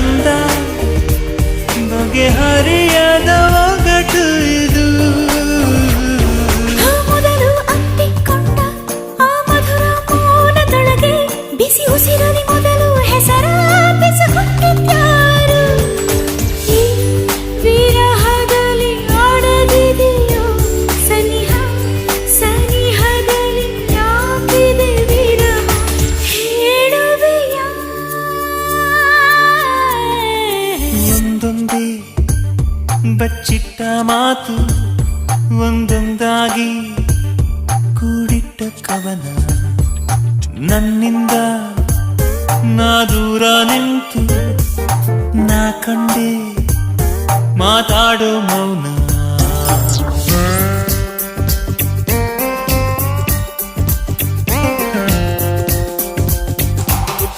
ಚಂದ ಬಗೆಹರಿಯದ ಒಗಟು ಇದು. ಮೊದಲು ಅಂತಿಕೊಂಡ ಆ ಮಧುರ ಮೌನದೊಳಗೆ ಬಿಸಿ ಉಸಿರಲಿ ಮೊದಲು ಹೆಸರ ಬೆಸಗುತ್ತಿದ್ಯಾರು. ಈ ವಿರಹದಲ್ಲಿ ಆಡದಿದೆಯೋ ಸನಿಹ, ಸನಿಹದಲ್ಲಿ ಯಾಕಿದೆ ವಿರಹ ಹೇಳುವೆಯಾ? ಒಂದೊಂದೇ ಬಚ್ಚಿಟ್ಟ ಮಾತು ಒಂದೊಂದಾಗಿ ಕೂಡಿಟ್ಟ ಕವನ. ನನ್ನಿಂದ ನಾ ದೂರ ನಿಂತು ನಾ ಕಂಡೆ ಮಾತಾಡೋ ಮೌನ.